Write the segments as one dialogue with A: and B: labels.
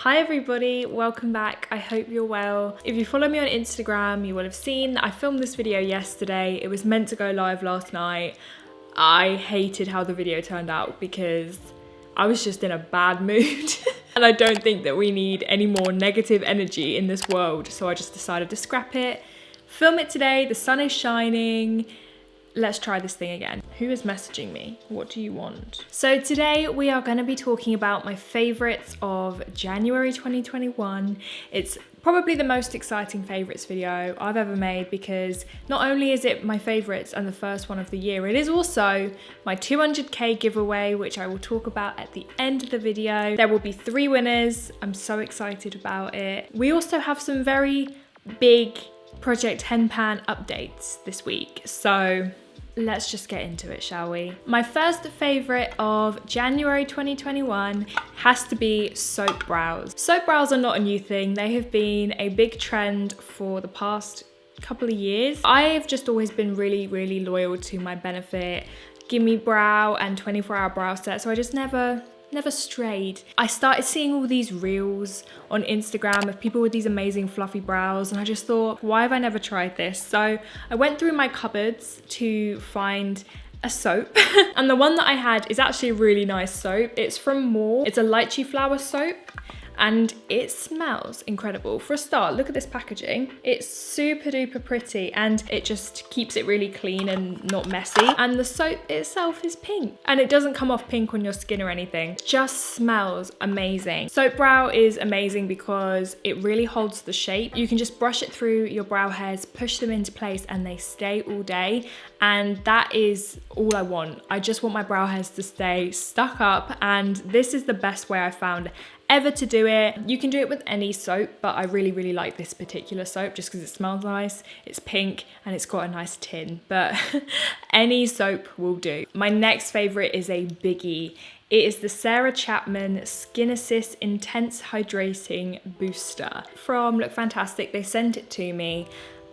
A: Hi everybody, welcome back. I hope you're well. If you follow me on Instagram, you will have seen that I filmed this video yesterday. It was meant to go live last night. I hated how the video turned out because I was just in a bad mood. And I don't think that we need any more negative energy in this world. So I just decided to scrap it, film it today. The sun is shining. Let's try this thing again. Who is messaging me? What do you want? So today we are going to be talking about my favorites of January 2021. It's probably the most exciting favorites video I've ever made because not only is it my favorites and the first one of the year, it is also my 200k giveaway, which I will talk about at the end of the video. There will be 3 winners. I'm so excited about it. We also have some very big Project Henpan updates this week. So let's just get into it, shall we? My first favorite of January 2021 has to be soap brows. Soap brows are not a new thing. They have been a big trend for the past couple of years. I have just always been really loyal to my Benefit Gimme Brow and 24-hour brow set, so I just never strayed. I started seeing all these reels on Instagram of people with these amazing fluffy brows, and I just thought, why have I never tried this? So I went through my cupboards to find a soap and the one that I had is actually a really nice soap. It's from More. It's a lychee flower soap and it smells incredible. For a start, look at this packaging. It's super duper pretty and it just keeps it really clean and not messy. And the soap itself is pink and it doesn't come off pink on your skin or anything. It just smells amazing. Soap brow is amazing because it really holds the shape. You can just brush it through your brow hairs, push them into place and they stay all day. And that is all I want. I just want my brow hairs to stay stuck up, and this is the best way I found ever to do it. You can do it with any soap, but I really like this particular soap just because it smells nice, it's pink and it's got a nice tin, but any soap will do. My next favorite is a biggie. It is the Sarah Chapman Skin Assist Intense Hydrating Booster from Look Fantastic. They sent it to me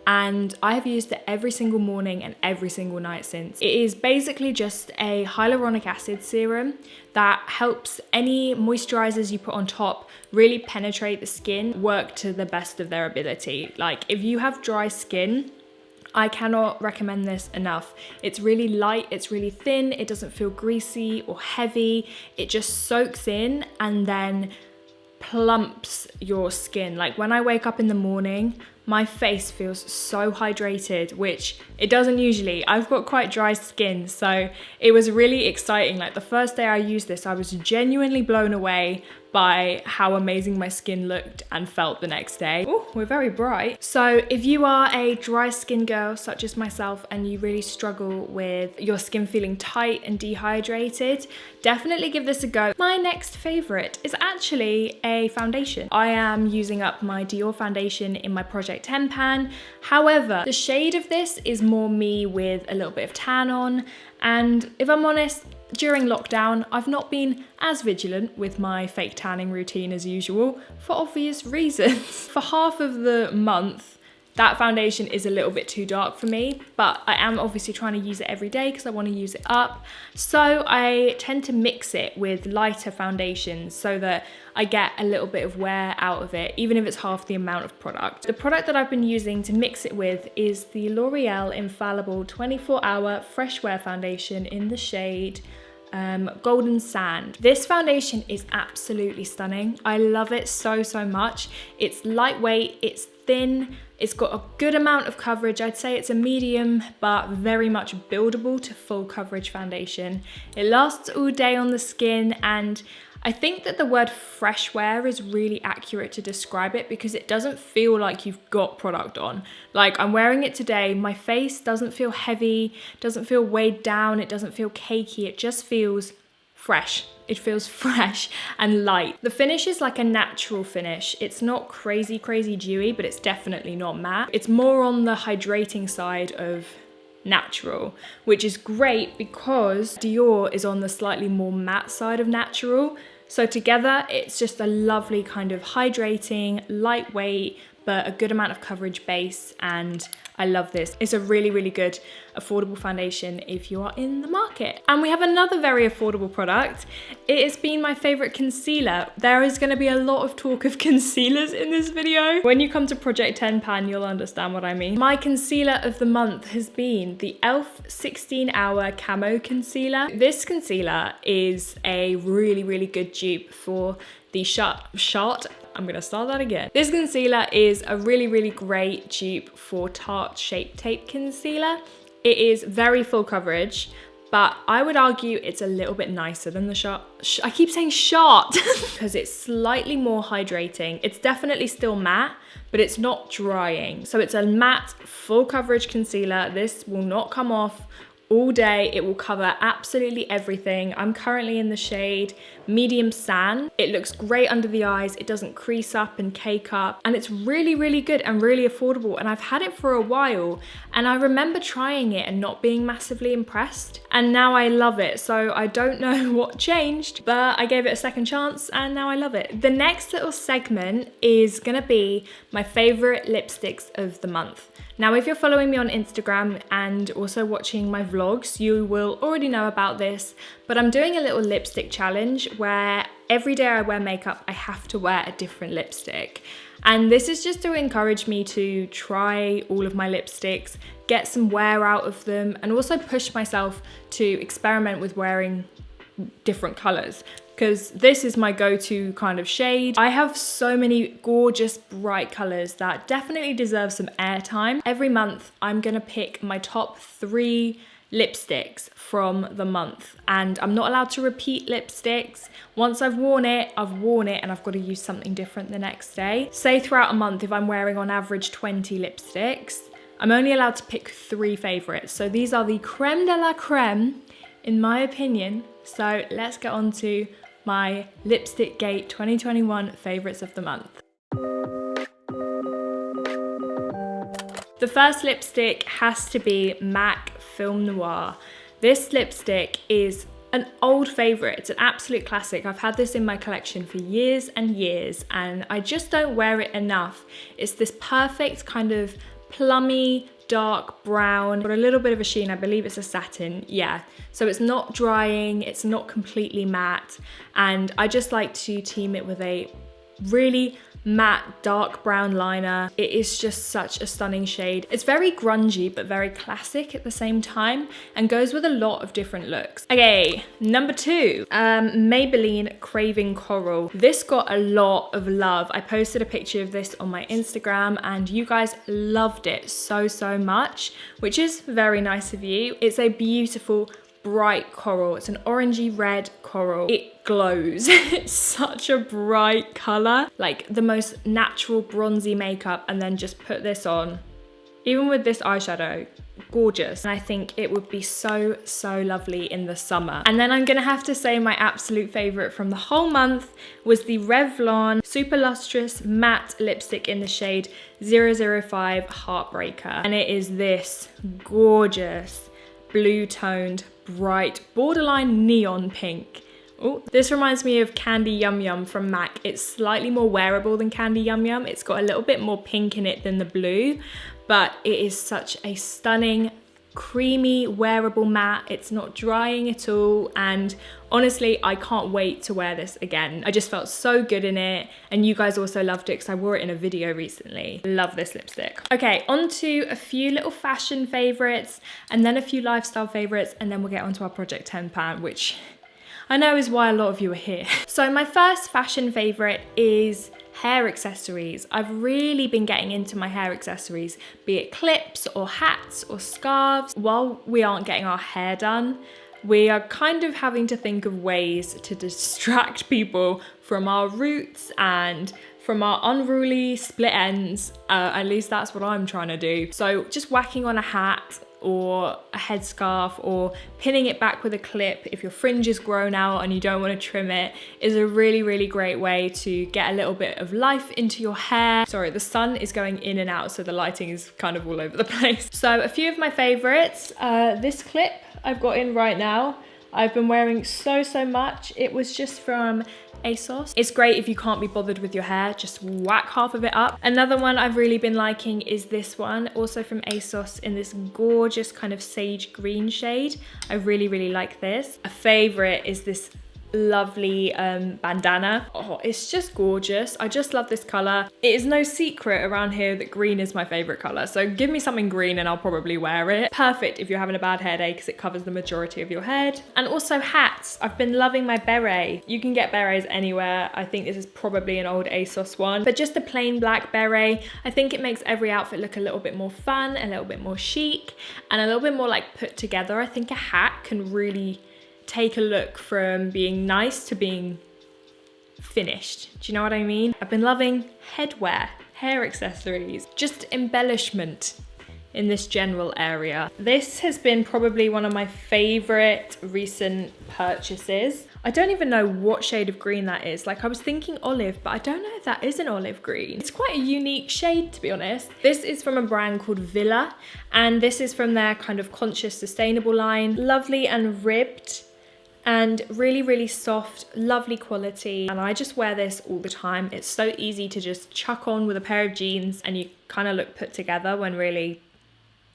A: and I have used it every single morning and every single night since. It is basically just a hyaluronic acid serum that helps any moisturizers you put on top really penetrate the skin, work to the best of their ability. Like if you have dry skin, I cannot recommend this enough. It's really light, it's really thin, it doesn't feel greasy or heavy. It just soaks in and then plumps your skin. Like when I wake up in the morning, my face feels so hydrated, which it doesn't usually. I've got quite dry skin, so it was really exciting. Like the first day I used this, I was genuinely blown away by how amazing my skin looked and felt the next day. Oh, we're very bright. So if you are a dry skin girl such as myself and you really struggle with your skin feeling tight and dehydrated, definitely give this a go. My next favorite is actually a foundation. I am using up my Dior foundation in my Project Henpan. However, the shade of this is more me with a little bit of tan on. And if I'm honest, during lockdown, I've not been as vigilant with my fake tanning routine as usual for obvious reasons. For half of the month, that foundation is a little bit too dark for me, but I am obviously trying to use it every day because I want to use it up. So I tend to mix it with lighter foundations so that I get a little bit of wear out of it, even if it's half the amount of product. The product that I've been using to mix it with is the L'Oreal Infallible 24-Hour Fresh Wear Foundation in the shade Golden Sand. This foundation is absolutely stunning. I love it so much. It's lightweight, it's thin, it's got a good amount of coverage. I'd say it's a medium, but very much buildable to full coverage foundation. It lasts all day on the skin, and I think that the word fresh wear is really accurate to describe it because it doesn't feel like you've got product on. Like I'm wearing it today, my face doesn't feel heavy, doesn't feel weighed down, it doesn't feel cakey, it just feels fresh. It feels fresh and light. The finish is like a natural finish. It's not crazy dewy, but it's definitely not matte. It's more on the hydrating side of natural, which is great because Dior is on the slightly more matte side of natural. So together, it's just a lovely kind of hydrating, lightweight, but a good amount of coverage base, and I love this. It's a really, really good affordable foundation if you are in the market. And we have another very affordable product. It has been my favorite concealer. There is gonna be a lot of talk of concealers in this video. When you come to Project 10 Pan, you'll understand what I mean. My concealer of the month has been the e.l.f. 16 Hour Camo Concealer. This concealer is a really, really good dupe for the I'm gonna start that again. This concealer is a really, really great dupe for Tarte Shape Tape Concealer. It is very full coverage, but I would argue it's a little bit nicer than the I keep saying Shart because it's slightly more hydrating. It's definitely still matte, but it's not drying. So it's a matte full coverage concealer. This will not come off all day. It will cover absolutely everything. I'm currently in the shade Medium Sand. It looks great under the eyes. It doesn't crease up and cake up, and it's really, really good and really affordable. And I've had it for a while, and I remember trying it and not being massively impressed, and now I love it. So I don't know what changed, but I gave it a second chance and now I love it. The next little segment is gonna be my favorite lipsticks of the month. Now, if you're following me on Instagram and also watching my vlogs, you will already know about this, but I'm doing a little lipstick challenge where every day I wear makeup, I have to wear a different lipstick. And this is just to encourage me to try all of my lipsticks, get some wear out of them, and also push myself to experiment with wearing different colors, because this is my go-to kind of shade. I have so many gorgeous bright colors that definitely deserve some airtime. Every month I'm gonna pick my top 3 lipsticks from the month, and I'm not allowed to repeat lipsticks. Once I've worn it, and I've got to use something different the next day. Say throughout a month, if I'm wearing on average 20 lipsticks, I'm only allowed to pick 3 favorites. So these are the creme de la creme, in my opinion. So let's get on to my Lipstick Gate 2021 favorites of the month. The first lipstick has to be MAC Film Noir. This lipstick is an old favorite. It's an absolute classic. I've had this in my collection for years and years, and I just don't wear it enough. It's this perfect kind of plummy, dark brown, but a little bit of a sheen. I believe it's a satin, yeah. So it's not drying, it's not completely matte, and I just like to team it with a really matte dark brown liner. It is just such a stunning shade. It's very grungy but very classic at the same time, and goes with a lot of different looks. Okay, number 2, Maybelline Craving Coral. This got a lot of love. I posted a picture of this on my Instagram and you guys loved it so much, which is very nice of you. It's a beautiful bright coral. It's an orangey red coral. It glows. It's such a bright color, like the most natural bronzy makeup, and then just put this on, even with this eyeshadow, gorgeous. And I think it would be so lovely in the summer. And then I'm gonna have to say my absolute favorite from the whole month was the Revlon Super Lustrous Matte Lipstick in the shade 005 Heartbreaker. And it is this gorgeous blue toned bright borderline neon pink. Oh, this reminds me of Candy Yum Yum from MAC. It's slightly more wearable than Candy Yum Yum. It's got a little bit more pink in it than the blue, but it is such a stunning, creamy, wearable matte. It's not drying at all, and honestly, I can't wait to wear this again. I just felt so good in it, and you guys also loved it because I wore it in a video recently. Love this lipstick. Okay, on to a few little fashion favorites, and then a few lifestyle favorites, and then we'll get onto our Project 10 Pan, which I know is why a lot of you are here. So my first fashion favorite is hair accessories. I've really been getting into my hair accessories, be it clips or hats or scarves. While we aren't getting our hair done, we are kind of having to think of ways to distract people from our roots and from our unruly split ends. At least that's what I'm trying to do. So just whacking on a hat or a headscarf or pinning it back with a clip if your fringe is grown out and you don't want to trim it is a really great way to get a little bit of life into your hair. Sorry, the sun is going in and out, so the lighting is kind of all over the place. So a few of my favorites, this clip I've got in right now. I've been wearing so much. It was just from ASOS. It's great if you can't be bothered with your hair, just whack half of it up. Another one I've really been liking is this one, also from ASOS, in this gorgeous kind of sage green shade. I really like this. A favorite is this lovely bandana. Oh, it's just gorgeous. I just love this color. It is no secret around here that green is my favorite color, so give me something green and I'll probably wear it. Perfect if you're having a bad headache because it covers the majority of your head. And also hats. I've been loving my beret. You can get berets anywhere. I think this is probably an old ASOS one, but just a plain black beret. I think it makes every outfit look a little bit more fun, a little bit more chic, and a little bit more like put together. I think a hat can really take a look from being nice to being finished. Do you know what I mean? I've been loving headwear, hair accessories, just embellishment in this general area. This has been probably one of my favorite recent purchases. I don't even know what shade of green that is. Like, I was thinking olive, but I don't know if that is an olive green. It's quite a unique shade, to be honest. This is from a brand called Villa, and this is from their kind of conscious sustainable line. Lovely and ribbed, and really soft, lovely quality. And I just wear this all the time. It's so easy to just chuck on with a pair of jeans and you kind of look put together, when really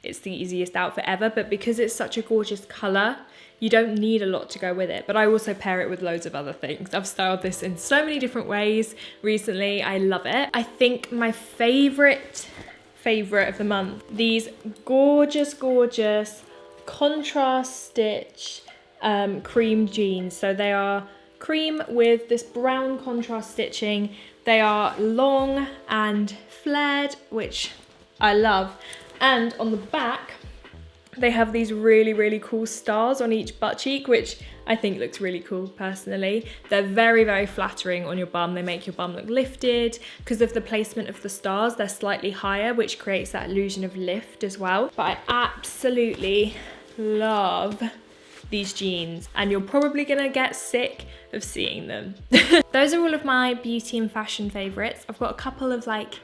A: it's the easiest outfit ever. But because it's such a gorgeous color, you don't need a lot to go with it. But I also pair it with loads of other things. I've styled this in so many different ways recently. I love it. I think my favorite of the month, these gorgeous contrast stitch cream jeans. So they are cream with this brown contrast stitching. They are long and flared, which I love. And on the back, they have these really cool stars on each butt cheek, which I think looks really cool personally. They're very flattering on your bum. They make your bum look lifted. Because of the placement of the stars, they're slightly higher, which creates that illusion of lift as well. But I absolutely love these jeans, and you're probably gonna get sick of seeing them. Those are all of my beauty and fashion favorites. I've got a couple of like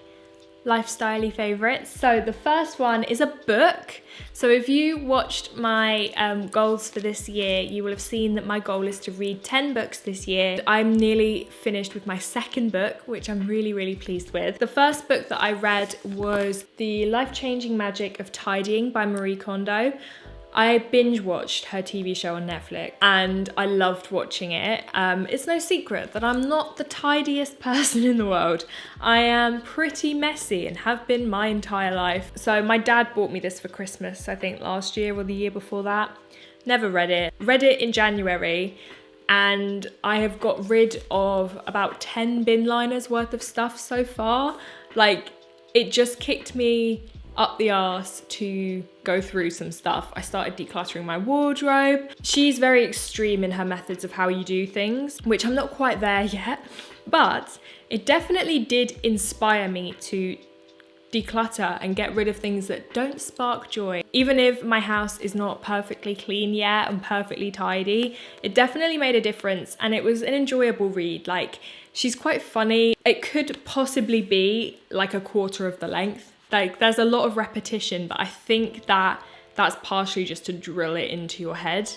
A: lifestyle-y favorites. So the first one is a book. So if you watched my goals for this year, you will have seen that my goal is to read 10 books this year. I'm nearly finished with my second book, which I'm really pleased with. The first book that I read was The Life-Changing Magic of Tidying by Marie Kondo. I binge watched her TV show on Netflix and I loved watching it. It's no secret that I'm not the tidiest person in the world. I am pretty messy and have been my entire life. So my dad bought me this for Christmas, I think last year or the year before that. Never read it. Read it in January, and I have got rid of about 10 bin liners worth of stuff so far. Like, it just kicked me up the arse to go through some stuff. I started decluttering my wardrobe. She's very extreme in her methods of how you do things, which I'm not quite there yet, but it definitely did inspire me to declutter and get rid of things that don't spark joy. Even if my house is not perfectly clean yet and perfectly tidy, it definitely made a difference, and it was an enjoyable read. Like, she's quite funny. It could possibly be like a quarter of the length. Like, there's a lot of repetition, but I think that that's partially just to drill it into your head.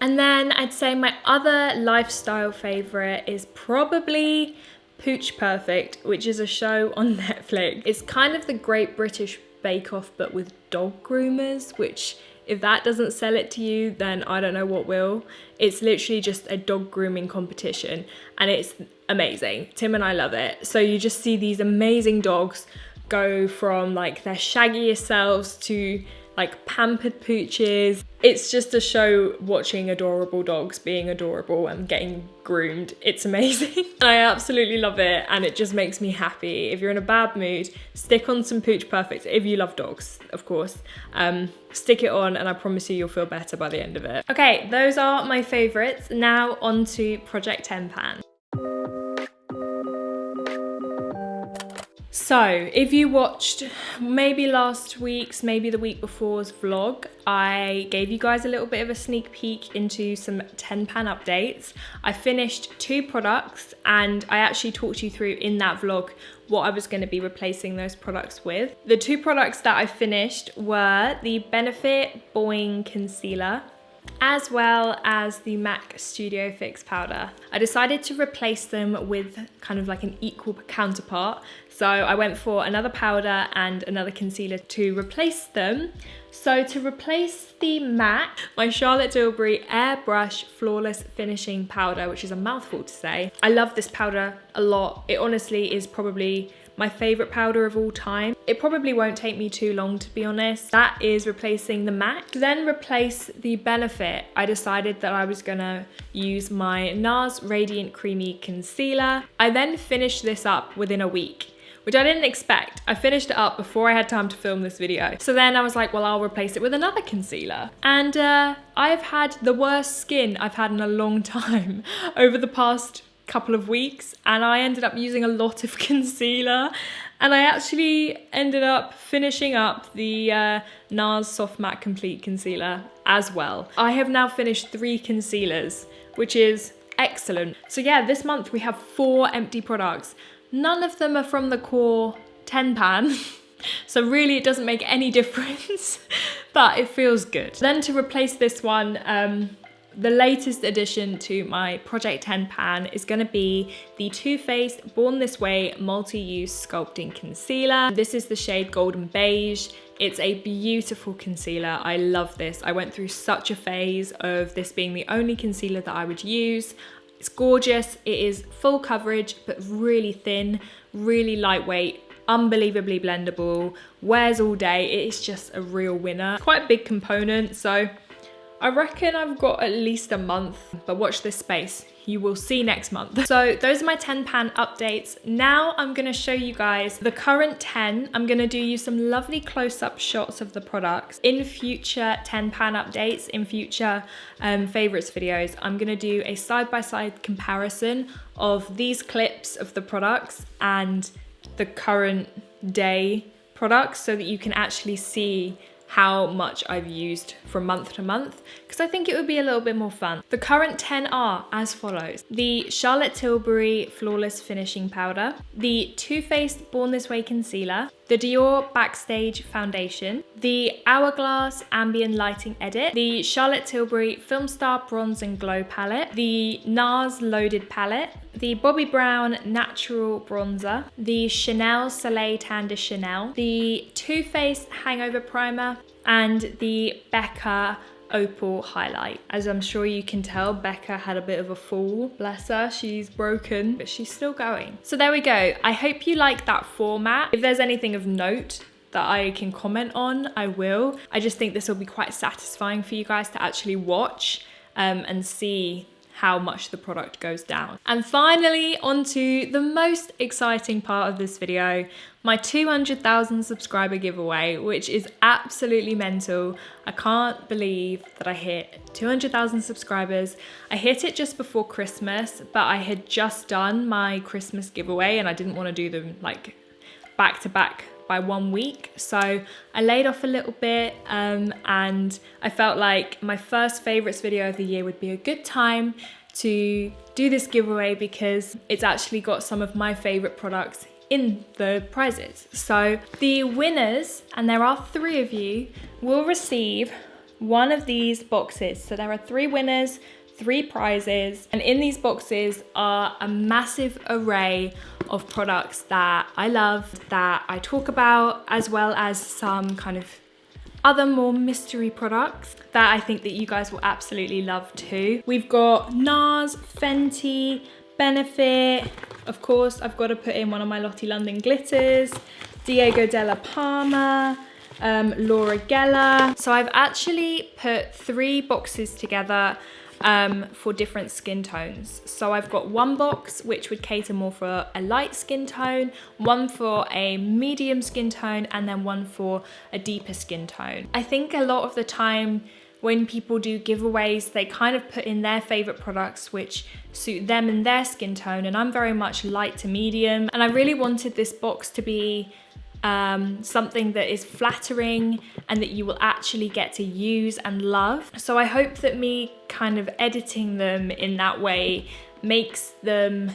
A: And then I'd say my other lifestyle favorite is probably Pooch Perfect, which is a show on Netflix. It's kind of the Great British Bake Off, but with dog groomers, which if that doesn't sell it to you, then I don't know what will. It's literally just a dog grooming competition, and it's amazing. Tim and I love it. So you just see these amazing dogs go from like their shaggiest selves to like pampered pooches. It's just a show watching adorable dogs being adorable and getting groomed. It's amazing. I absolutely love it, and it just makes me happy. If you're in a bad mood, stick on some Pooch Perfect. If you love dogs, of course. Stick it on and I promise you'll feel better by the end of it. Okay, those are my favorites. Now on to Project 10 Pan. So if you watched maybe last week's, maybe the week before's vlog, I gave you guys a little bit of a sneak peek into some 10 pan updates. I finished 2 products, and I actually talked you through in that vlog what I was going to be replacing those products with. The 2 products that I finished were the Benefit Boing Concealer as well as the MAC Studio Fix powder. I decided to replace them with kind of like an equal counterpart. So I went for another powder and another concealer to replace them. So to replace the MAC, my Charlotte Tilbury Airbrush Flawless Finishing Powder, which is a mouthful to say. I love this powder a lot. It honestly is probably my favorite powder of all time. It probably won't take me too long, to be honest. That is replacing the MAC. To then replace the Benefit, I decided that I was gonna use my NARS Radiant Creamy Concealer. I then finished this up within a week, which I didn't expect. I finished it up before I had time to film this video. So then I was like, well, I'll replace it with another concealer. And I've had the worst skin I've had in a long time over the past couple of weeks, and I ended up using a lot of concealer, and I actually ended up finishing up the NARS Soft Matte Complete Concealer as well. I have now finished 3 concealers, which is excellent. So yeah, this month we have 4 empty products. None of them are from the core 10 pan. So really it doesn't make any difference, but it feels good. Then to replace this one, the latest addition to my Project 10 pan is going to be the Too Faced Born This Way Multi-Use Sculpting Concealer. This is the shade Golden Beige. It's a beautiful concealer. I love this. I went through such a phase of this being the only concealer that I would use. It's gorgeous. It is full coverage, but really thin, really lightweight, unbelievably blendable, wears all day. It is just a real winner. Quite a big component, so I reckon I've got at least a month, but watch this space. You will see next month. So those are my 10 pan updates. Now I'm gonna show you guys the current 10. I'm gonna do you some lovely close-up shots of the products. In future 10 pan updates, in future favorites videos, I'm gonna do a side-by-side comparison of these clips of the products and the current day products so that you can actually see how much I've used from month to month, because I think it would be a little bit more fun. The current 10 are as follows: the Charlotte Tilbury Flawless Finishing Powder, the Too Faced Born This Way Concealer, the Dior Backstage Foundation, the Hourglass Ambient Lighting Edit, the Charlotte Tilbury Film Star Bronze and Glow Palette, the NARS Loaded Palette, the Bobbi Brown Natural Bronzer, the Chanel Soleil Tan de Chanel, the Too Faced Hangover Primer, and the Becca Opal Highlight. As I'm sure you can tell, Becca had a bit of a fall. Bless her, she's broken, but she's still going. So there we go. I hope you like that format. If there's anything of note that I can comment on, I will. I just think this will be quite satisfying for you guys to actually watch and see how much the product goes down. And finally, onto the most exciting part of this video, my 200,000 subscriber giveaway, which is absolutely mental. I can't believe that I hit 200,000 subscribers. I hit it just before Christmas, but I had just done my Christmas giveaway and I didn't want to do them like back to back by 1 week. So I laid off a little bit and I felt like my first favorites video of the year would be a good time to do this giveaway because it's actually got some of my favorite products in the prizes. So the winners, and there are 3 of you, will receive one of these boxes. So there are 3 winners, 3 prizes, and in these boxes are a massive array of products that I love, that I talk about, as well as some kind of other more mystery products that I think that you guys will absolutely love too. We've got NARS, Fenty, Benefit, of course I've got to put in one of my Lottie London glitters, Diego Della Palma, Laura Geller. So I've actually put 3 boxes together for different skin tones. So I've got one box which would cater more for a light skin tone, one for a medium skin tone, and then one for a deeper skin tone. I think a lot of the time when people do giveaways, they kind of put in their favorite products which suit them and their skin tone, and I'm very much light to medium, and I really wanted this box to be something that is flattering and that you will actually get to use and love. So I hope that me kind of editing them in that way makes them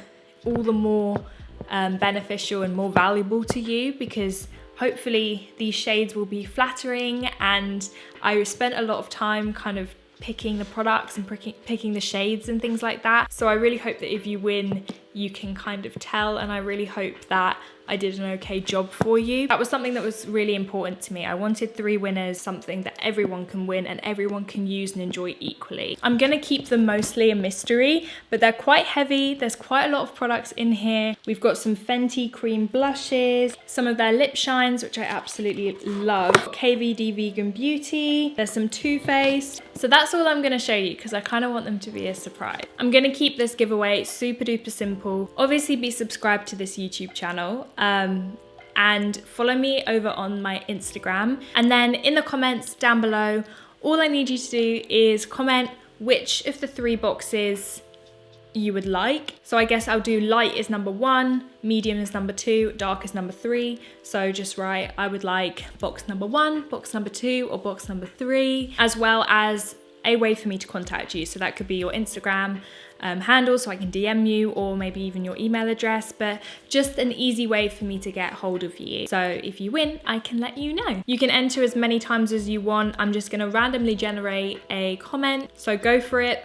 A: all the more beneficial and more valuable to you, because hopefully these shades will be flattering, and I spent a lot of time kind of picking the products and picking the shades and things like that. So I really hope that if you win, you can kind of tell, and I really hope that I did an okay job for you. That was something that was really important to me. I wanted 3 winners, something that everyone can win and everyone can use and enjoy equally. I'm gonna keep them mostly a mystery, but they're quite heavy. There's quite a lot of products in here. We've got some Fenty cream blushes, some of their lip shines, which I absolutely love. KVD Vegan Beauty. There's some Too Faced. So that's all I'm gonna show you because I kind of want them to be a surprise. I'm gonna keep this giveaway super duper simple. Obviously be subscribed to this YouTube channel. And follow me over on my Instagram. And then in the comments down below, all I need you to do is comment which of the 3 boxes you would like. So I guess I'll do light is number 1, medium is number 2, dark is number 3. So just write, I would like box number 1, box number 2, or box number 3, as well as a way for me to contact you. So that could be your Instagram handle, so I can DM you, or maybe even your email address, but just an easy way for me to get hold of you. So if you win, I can let you know. You can enter as many times as you want. I'm just gonna randomly generate a comment, so go for it.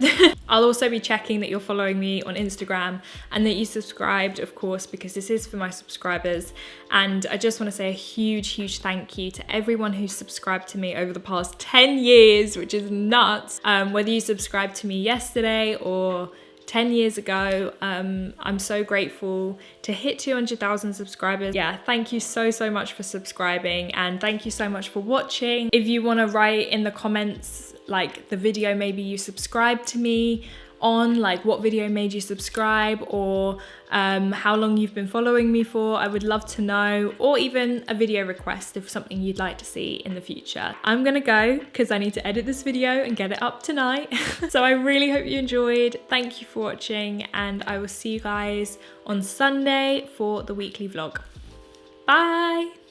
A: I'll also be checking that you're following me on Instagram and that you subscribed, of course, because this is for my subscribers. And I just want to say a huge thank you to everyone who's subscribed to me over the past 10 years, which is nuts. Whether you subscribed to me yesterday or 10 years ago, I'm so grateful to hit 200,000 subscribers. Yeah, thank you so much for subscribing, and thank you so much for watching. If you want to write in the comments like the video maybe you subscribed to me on, like what video made you subscribe, or how long you've been following me for, I would love to know, or even a video request of something you'd like to see in the future. I'm gonna go because I need to edit this video and get it up tonight. So I really hope you enjoyed. Thank you for watching, and I will see you guys on Sunday for the weekly vlog. Bye.